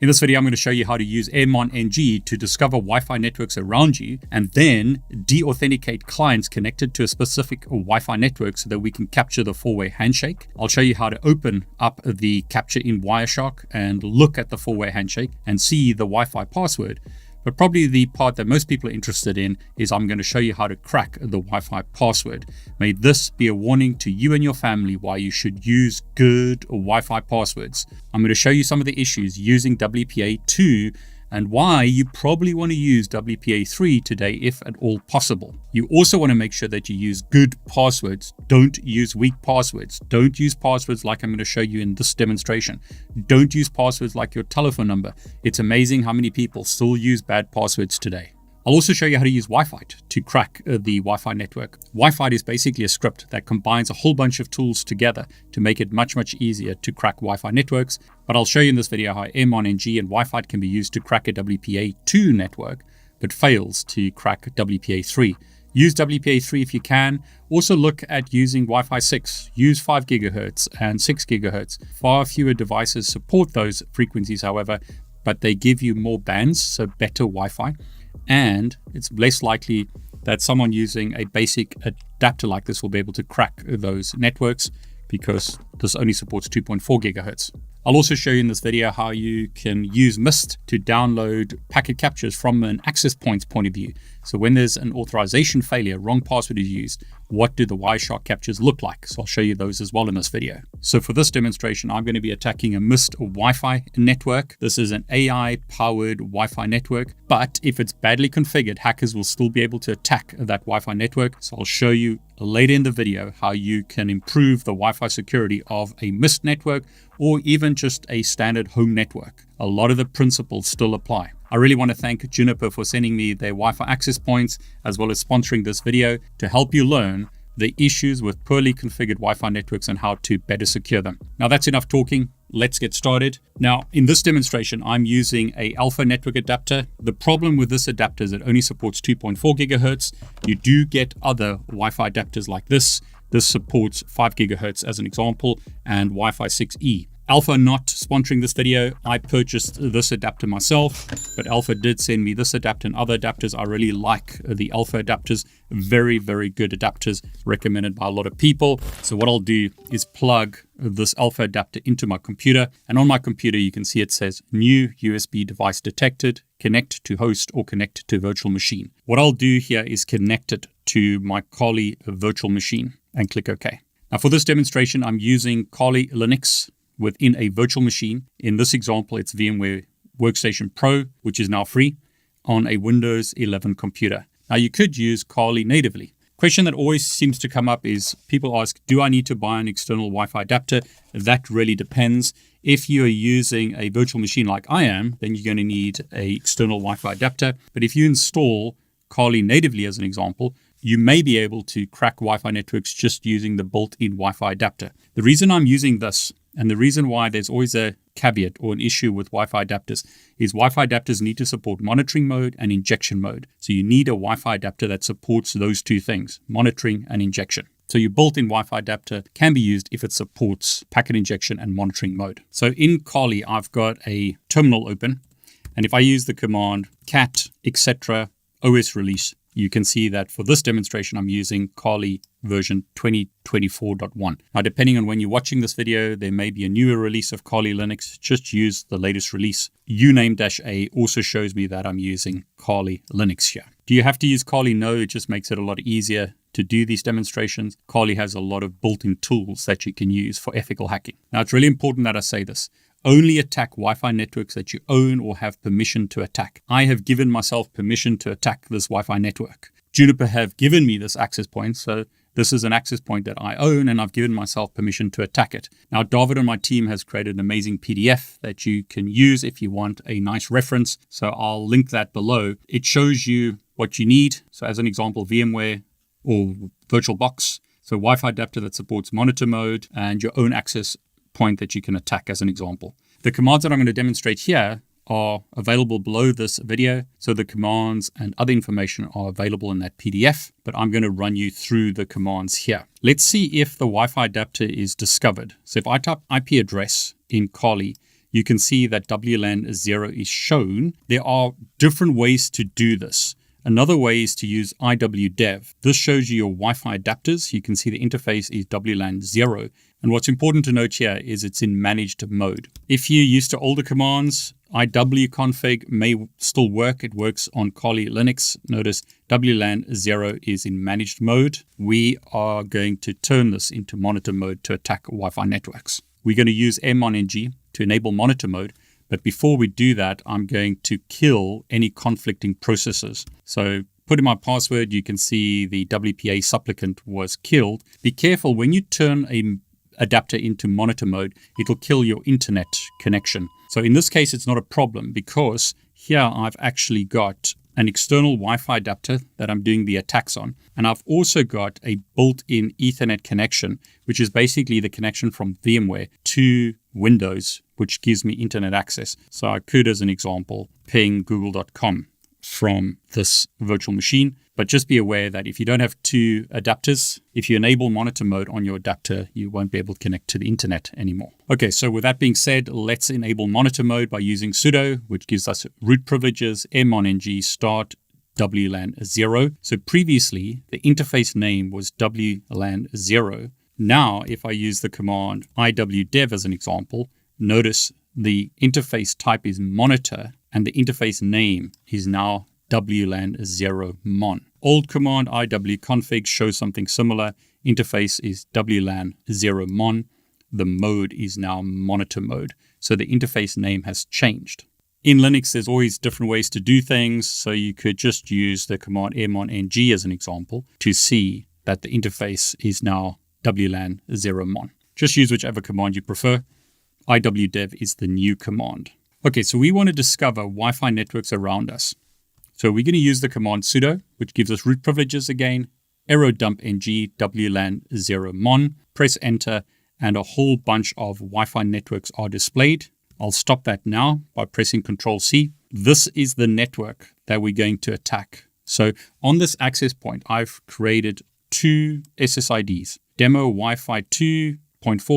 In this video, I'm going to show you how to use MonNG to discover Wi-Fi networks around you and then de-authenticate clients connected to a specific Wi-Fi network so that we can capture the four-way handshake. I'll show you how to open up the capture in Wireshark and look at the four-way handshake and see the Wi-Fi password. But probably the part that most people are interested in is I'm going to show you how to crack the Wi-Fi password. May this be a warning to you and your family why you should use good Wi-Fi passwords. I'm going to show you some of the issues using WPA2 and why you probably want to use WPA3 today if at all possible. You also want to make sure that you use good passwords. Don't use weak passwords. Don't use passwords like I'm going to show you in this demonstration. Don't use passwords like your telephone number. It's amazing how many people still use bad passwords today. I'll also show you how to use Wi-Fi to crack the Wi-Fi network. Wi-Fi is basically a script that combines a whole bunch of tools together to make it much easier to crack Wi-Fi networks. But I'll show you in this video how MonNG and Wi-Fi can be used to crack a WPA2 network, but fails to crack WPA3. Use WPA3 if you can. Also look at using Wi-Fi 6. Use 5 GHz and 6 GHz. Far fewer devices support those frequencies, however, but they give you more bands, so better Wi-Fi. And it's less likely that someone using a basic adapter like this will be able to crack those networks because this only supports 2.4 gigahertz. I'll also show you in this video how you can use Mist to download packet captures from an access points point of view. So when there's an authorization failure, wrong password is used, what do the Wireshark captures look like? So I'll show you those as well in this video. So for this demonstration, I'm going to be attacking a Mist Wi-Fi network. This is an AI-powered Wi-Fi network, but if it's badly configured, hackers will still be able to attack that Wi-Fi network. So I'll show you later in the video how you can improve the Wi-Fi security of a Mist network or even just a standard home network. A lot of the principles still apply. I really want to thank Juniper for sending me their Wi-Fi access points as well as sponsoring this video to help you learn the issues with poorly configured Wi-Fi networks and how to better secure them. Now that's enough talking. Let's get started. Now in this demonstration, I'm using a alpha network adapter. The problem with this adapter is it only supports 2.4 gigahertz. You do get other Wi-Fi adapters like this. This supports 5 gigahertz as an example and Wi-Fi 6E. Alpha not sponsoring this video. I purchased this adapter myself, but Alpha did send me this adapter and other adapters. I really like the Alpha adapters. Very good adapters, recommended by a lot of people. So what I'll do is plug this Alpha adapter into my computer. And on my computer, you can see it says new USB device detected, connect to host or connect to virtual machine. What I'll do here is connect it to my Kali virtual machine and click OK. Now for this demonstration, I'm using Kali Linux within a virtual machine. In this example, it's VMware Workstation Pro, which is now free on a Windows 11 computer. Now you could use Kali natively. Question that always seems to come up is people ask, do I need to buy an external Wi-Fi adapter? That really depends. If you are using a virtual machine like I am, then you're going to need an external Wi-Fi adapter. But if you install Kali natively as an example, you may be able to crack Wi-Fi networks just using the built-in Wi-Fi adapter. The reason I'm using this and the reason why there's always a caveat or an issue with Wi-Fi adapters is Wi-Fi adapters need to support monitoring mode and injection mode. So you need a Wi-Fi adapter that supports those two things, monitoring and injection. So your built-in Wi-Fi adapter can be used if it supports packet injection and monitoring mode. So in Kali, I've got a terminal open. And if I use the command cat, etc., OS release, you can see that for this demonstration, I'm using Kali version 2024.1. Now, depending on when you're watching this video, there may be a newer release of Kali Linux. Just use the latest release. uname-a also shows me that I'm using Kali Linux here. Do you have to use Kali? No, it just makes it a lot easier to do these demonstrations. Kali has a lot of built-in tools that you can use for ethical hacking. Now, it's really important that I say this. Only attack Wi-Fi networks that you own or have permission to attack. I have given myself permission to attack this Wi-Fi network. Juniper have given me this access point, so this is an access point that I own and I've given myself permission to attack it. Now, David and my team has created an amazing PDF that you can use if you want a nice reference. So I'll link that below. It shows you what you need. So as an example, VMware or VirtualBox. So Wi-Fi adapter that supports monitor mode and your own access point that you can attack as an example. The commands that I'm going to demonstrate here are available below this video. So the commands and other information are available in that PDF, but I'm going to run you through the commands here. Let's see if the Wi-Fi adapter is discovered. So if I type IP address in Kali, you can see that WLAN 0 is shown. There are different ways to do this. Another way is to use IWDev. This shows you your Wi-Fi adapters. You can see the interface is WLAN 0. And what's important to note here is it's in managed mode. If you're used to older commands, iwconfig may still work. It works on Kali Linux. Notice WLAN 0 is in managed mode. We are going to turn this into monitor mode to attack Wi-Fi networks. We're going to use mmon-ng to enable monitor mode. But before we do that, I'm going to kill any conflicting processes. So put in my password, you can see the WPA supplicant was killed. Be careful when you turn a adapter into monitor mode, it'll kill your internet connection. So in this case, it's not a problem because here I've actually got an external Wi-Fi adapter that I'm doing the attacks on. And I've also got a built-in Ethernet connection, which is basically the connection from VMware to Windows, which gives me internet access. So I could, as an example, ping google.com from this virtual machine. But just be aware that if you don't have two adapters, if you enable monitor mode on your adapter, you won't be able to connect to the internet anymore. Okay, so with that being said, let's enable monitor mode by using sudo, which gives us root privileges, mmon-ng start WLAN 0. So previously, the interface name was WLAN 0. Now, if I use the command iwdev as an example, notice the interface type is monitor and the interface name is now WLAN 0 mon. Old command iwconfig shows something similar. Interface is WLAN 0 mon. The mode is now monitor mode. So the interface name has changed. In Linux, there's always different ways to do things. So you could just use the command mmon-ng as an example to see that the interface is now WLAN 0 mon. Just use whichever command you prefer. iwdev is the new command. Okay, so we want to discover Wi-Fi networks around us. So we're going to use the command sudo, which gives us root privileges again, dump-ng WLAN 0 mon, press enter, and a whole bunch of Wi-Fi networks are displayed. I'll stop that now by pressing Ctrl-C. This is the network that we're going to attack. So on this access point, I've created two SSIDs, demo Wi-Fi 2.4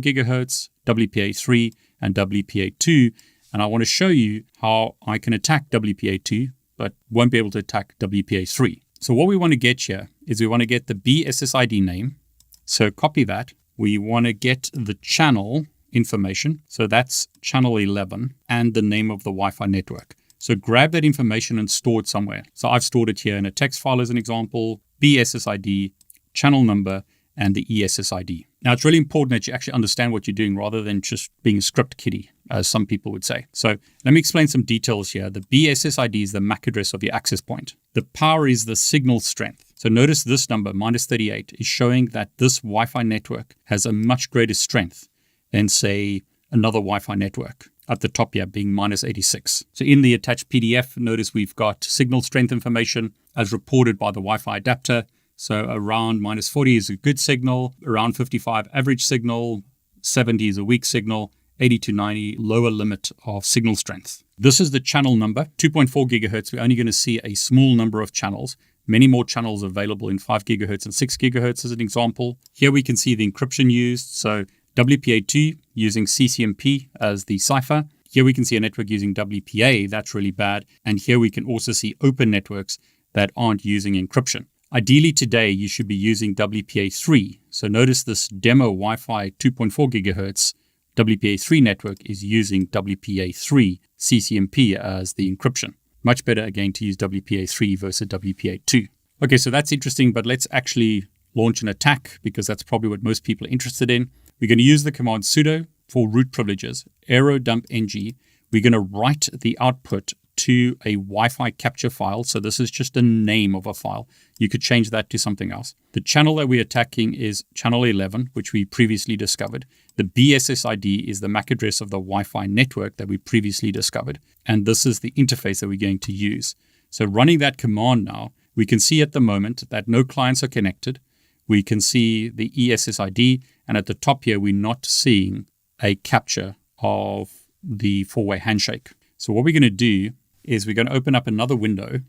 gigahertz, WPA3, and WPA2. And I want to show you how I can attack WPA2, but won't be able to attack WPA3. So what we want to get here is we want to get the BSSID name. So copy that. We want to get the channel information. So that's channel 11 and the name of the Wi-Fi network. So grab that information and store it somewhere. So I've stored it here in a text file as an example, BSSID, channel number, and the ESSID. Now, it's really important that you actually understand what you're doing rather than just being a script kiddie, as some people would say. So let me explain some details here. The BSSID is the MAC address of your access point. The power is the signal strength. So notice this number, -38, is showing that this Wi-Fi network has a much greater strength than, say, another Wi-Fi network. At the top here being -86. So in the attached PDF, notice we've got signal strength information as reported by the Wi-Fi adapter. So around -40 is a good signal, around 55 average signal, 70 is a weak signal, 80 to 90 lower limit of signal strength. This is the channel number, 2.4 gigahertz. We're only going to see a small number of channels. Many more channels available in 5 gigahertz and 6 gigahertz as an example. Here we can see the encryption used. So WPA2 using CCMP as the cipher. Here we can see a network using WPA. That's really bad. And here we can also see open networks that aren't using encryption. Ideally today, you should be using WPA3. So notice this demo Wi-Fi 2.4 gigahertz WPA3 network is using WPA3 CCMP as the encryption. Much better again to use WPA3 versus WPA2. Okay, so that's interesting, but let's actually launch an attack because that's probably what most people are interested in. We're going to use the command sudo for root privileges, dump-ng. We're going to write the output to a Wi-Fi capture file. So this is just a name of a file. You could change that to something else. The channel that we're attacking is channel 11, which we previously discovered. The BSSID is the MAC address of the Wi-Fi network that we previously discovered. And this is the interface that we're going to use. So running that command now, we can see at the moment that no clients are connected. We can see the ESSID. And at the top here, we're not seeing a capture of the four-way handshake. So what we're going to do is we're going to open up another window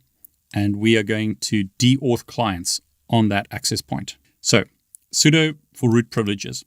and we are going to deauth clients on that access point. So sudo for root privileges,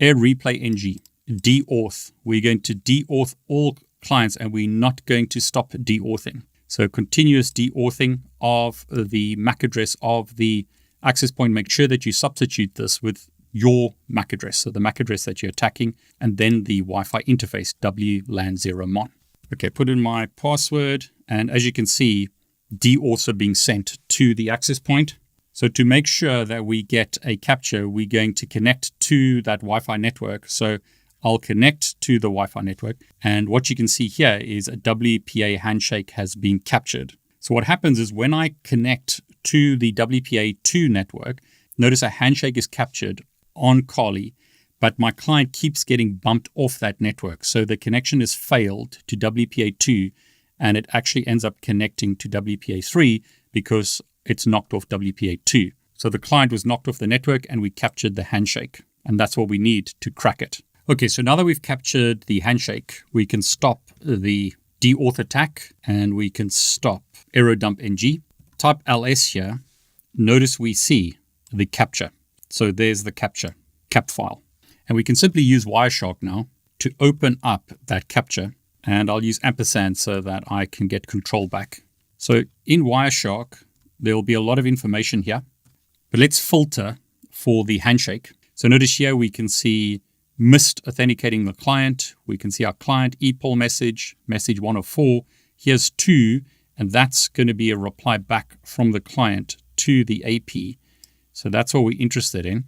replay-ng. deauth. We're going to deauth all clients, and we're not going to stop deauthing. So continuous deauthing of the MAC address of the access point. Make sure that you substitute this with your MAC address, so the MAC address that you're attacking, and then the Wi-Fi interface, WLAN0MON. Okay, put in my password, and as you can see, deauths are being sent to the access point. So to make sure that we get a capture, we're going to connect to that Wi-Fi network. So I'll connect to the Wi-Fi network, and what you can see here is a WPA handshake has been captured. So what happens is when I connect to the WPA2 network, notice a handshake is captured on Kali, but my client keeps getting bumped off that network. So the connection is failed to WPA2, and it actually ends up connecting to WPA3 because it's knocked off WPA2. So the client was knocked off the network, and we captured the handshake, and that's what we need to crack it. Okay, so now that we've captured the handshake, we can stop the deauth attack, and we can stop error dump ng. Type ls here. Notice we see the capture. So there's the capture, cap file. And we can simply use Wireshark now to open up that capture. And I'll use ampersand so that I can get control back. So in Wireshark, there will be a lot of information here. But let's filter for the handshake. So notice here we can see missed authenticating the client. We can see our client ePOL message 1 of 4. Here's 2, and that's going to be a reply back from the client to the AP. So that's what we're interested in.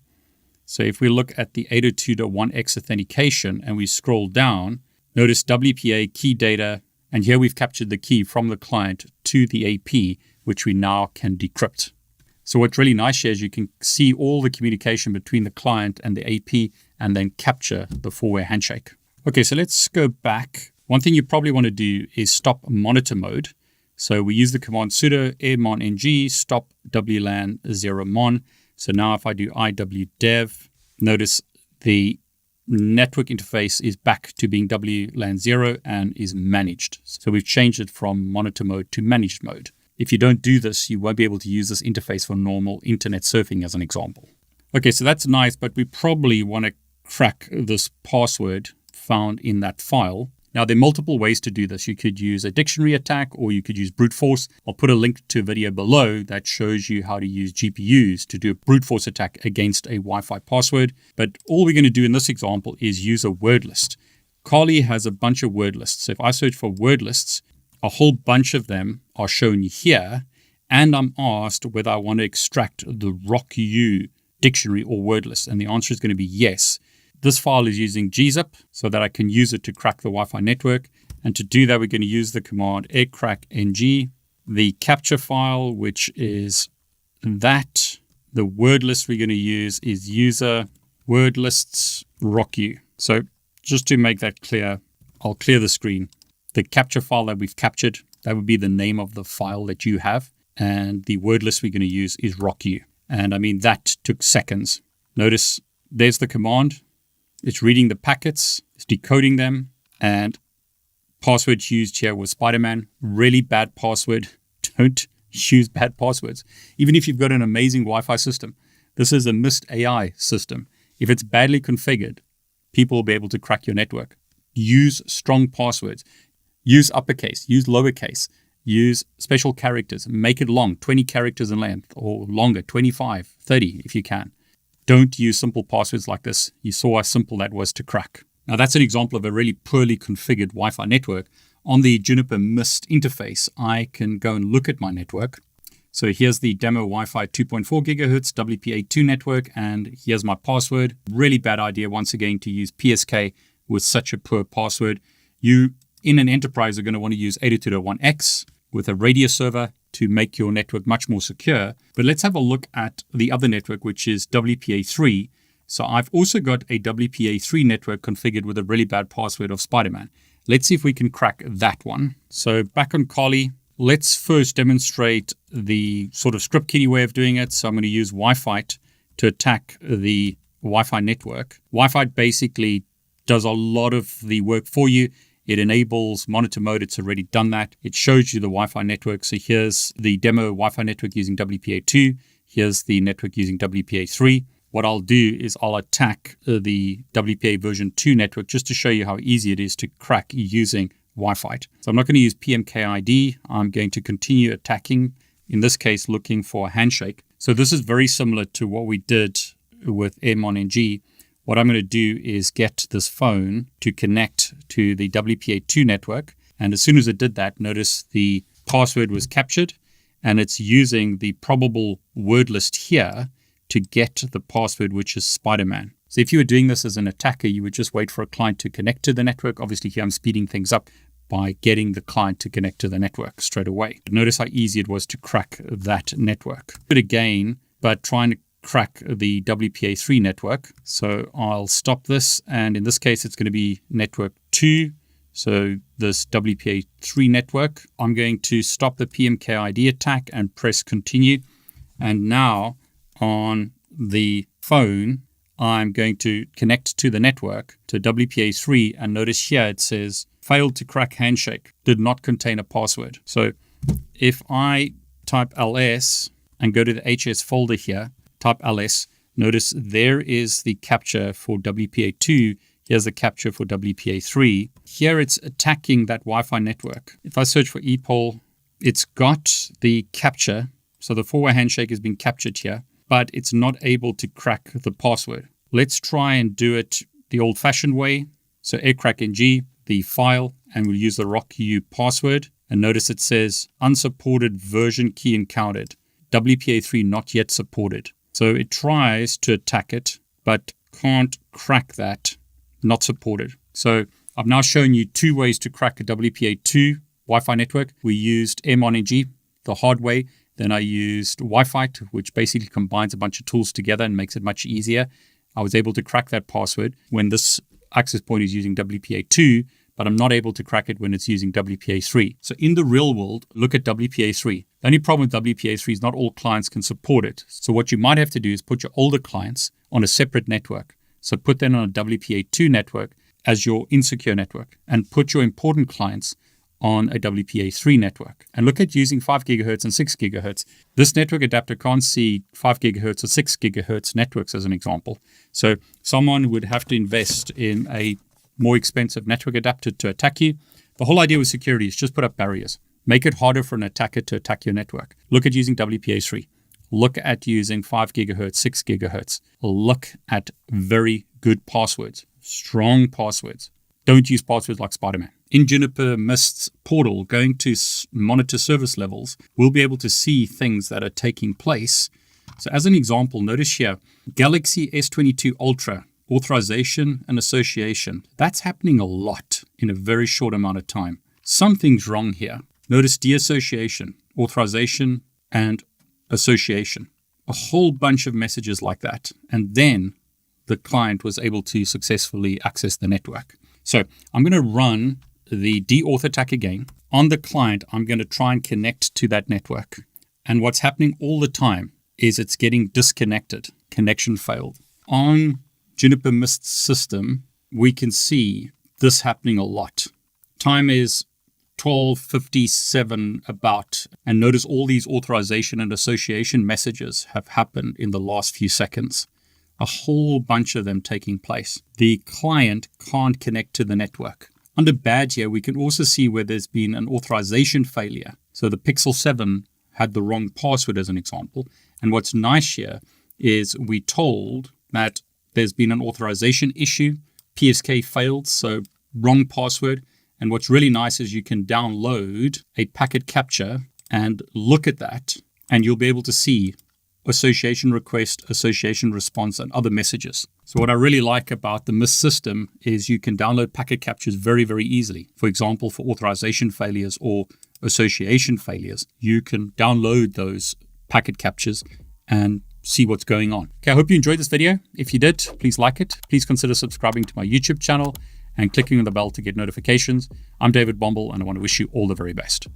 So if we look at the 802.1x authentication and we scroll down, notice WPA key data, and here we've captured the key from the client to the AP, which we now can decrypt. So what's really nice here is you can see all the communication between the client and the AP and then capture the four-way handshake. Okay, so let's go back. One thing you probably want to do is stop monitor mode. So we use the command sudo airmon-ng stop WLAN0MON. So now if I do iwdev, notice the network interface is back to being WLAN0 and is managed. So we've changed it from monitor mode to managed mode. If you don't do this, you won't be able to use this interface for normal internet surfing as an example. Okay, so that's nice, but we probably want to crack this password found in that file. Now, there are multiple ways to do this. You could use a dictionary attack, or you could use brute force. I'll put a link to a video below that shows you how to use GPUs to do a brute force attack against a Wi-Fi password. But all we're going to do in this example is use a word list. Kali has a bunch of word lists. So if I search for word lists, a whole bunch of them are shown here, and I'm asked whether I want to extract the ROCU dictionary or word list, and the answer is going to be yes. This file is using gzip so that I can use it to crack the Wi-Fi network, and to do that we're going to use the command aircrackng. The capture file, which is that. The word list we're going to use is user word lists ROCU. So just to make that clear, I'll clear the screen. The capture file that we've captured, that would be the name of the file that you have. And the word list we're going to use is ROCU. And I mean, that took seconds. Notice there's the command. It's reading the packets, it's decoding them. And password used here was Spider-Man. Really bad password. Don't use bad passwords. Even if you've got an amazing Wi-Fi system, this is a Mist AI system. If it's badly configured, people will be able to crack your network. Use strong passwords. Use uppercase, use lowercase, use special characters, make it long, 20 characters in length, or longer, 25, 30 if you can. Don't use simple passwords like this. You saw how simple that was to crack. Now that's an example of a really poorly configured Wi-Fi network. On the Juniper Mist interface, I can go and look at my network. So here's the demo Wi-Fi 2.4 gigahertz WPA2 network, and here's my password. Really bad idea, once again, to use PSK with such a poor password. You in an enterprise are going to want to use 802.1x with a radius server to make your network much more secure. But let's have a look at the other network, which is WPA3. So I've also got a WPA3 network configured with a really bad password of Spider-Man. Let's see if we can crack that one. So back on Kali, let's first demonstrate the sort of script kiddie way of doing it. So I'm going to use Wi-Fi to attack the Wi-Fi network. Wi-Fi basically does a lot of the work for you. It enables monitor mode. It's already done that. It shows you the Wi-Fi network. So here's the demo Wi-Fi network using WPA2. Here's the network using WPA3. what I'll do is I'll attack the WPA version 2 network just to show you how easy it is to crack using Wi-Fi. So I'm not going to use PMKID. I'm going to continue attacking, in this case, looking for a handshake. So this is very similar to what we did with AirMonNG. What I'm going to do is get this phone to connect to the WPA2 network. And as soon as it did that, notice the password was captured, and it's using the probable word list here to get the password, which is Spider-Man. So if you were doing this as an attacker, you would just wait for a client to connect to the network. Obviously here I'm speeding things up by getting the client to connect to the network straight away. But notice how easy it was to crack that network. Do it again, but trying to crack the WPA3 network. So I'll stop this, and in this case it's going to be network 2. So this WPA3 network, I'm going to stop the PMKID attack and press continue. And now on the phone, I'm going to connect to the network to WPA3, and notice here it says failed to crack handshake, did not contain a password. So if I type ls and go to the HS folder here, type ls, notice there is the capture for WPA2. Here's the capture for WPA3. Here it's attacking that Wi-Fi network. If I search for ePOL, it's got the capture. So the four-way handshake has been captured here, but it's not able to crack the password. Let's try and do it the old-fashioned way. So aircrackng, the file, and we'll use the RockU password. And notice it says unsupported version key encountered. WPA3 not yet supported. So it tries to attack it, but can't crack that, not supported. So I've now shown you 2 ways to crack a WPA2 Wi-Fi network. We used AirMonNG, the hard way. Then I used Wi-Fi, which basically combines a bunch of tools together and makes it much easier. I was able to crack that password when this access point is using WPA2, but I'm not able to crack it when it's using WPA3. So in the real world, look at WPA3. The only problem with WPA3 is not all clients can support it. So what you might have to do is put your older clients on a separate network. So put them on a WPA2 network as your insecure network, and put your important clients on a WPA3 network. And look at using 5 gigahertz and 6 gigahertz. This network adapter can't see 5 gigahertz or 6 gigahertz networks as an example. So someone would have to invest in a more expensive network adapter to attack you. The whole idea with security is just put up barriers. Make it harder for an attacker to attack your network. Look at using WPA3. Look at using 5 gigahertz, 6 gigahertz. Look at very good passwords, strong passwords. Don't use passwords like Spider-Man. In Juniper Mist's portal, going to monitor service levels, we'll be able to see things that are taking place. So as an example, notice here, Galaxy S22 Ultra, authorization and association. That's happening a lot in a very short amount of time. Something's wrong here. Notice deassociation, authorization, and association. A whole bunch of messages like that. And then the client was able to successfully access the network. So I'm going to run the deauth attack again. On the client, I'm going to try and connect to that network. And what's happening all the time is it's getting disconnected. Connection failed. On Juniper Mist's system, we can see this happening a lot. Time is 12:57 about, and notice all these authorization and association messages have happened in the last few seconds. A whole bunch of them taking place. The client can't connect to the network. Under badge here, we can also see where there's been an authorization failure. So the Pixel 7 had the wrong password as an example. And what's nice here is we told that there's been an authorization issue. PSK failed, so wrong password. And what's really nice is you can download a packet capture and look at that, and you'll be able to see association request, association response, and other messages. So what I really like about the Mist system is you can download packet captures very, very easily. For example, for authorization failures or association failures, you can download those packet captures and see what's going on. Okay, I hope you enjoyed this video. If you did, please like it. Please consider subscribing to my YouTube channel and clicking on the bell to get notifications. I'm David Bombal, and I want to wish you all the very best.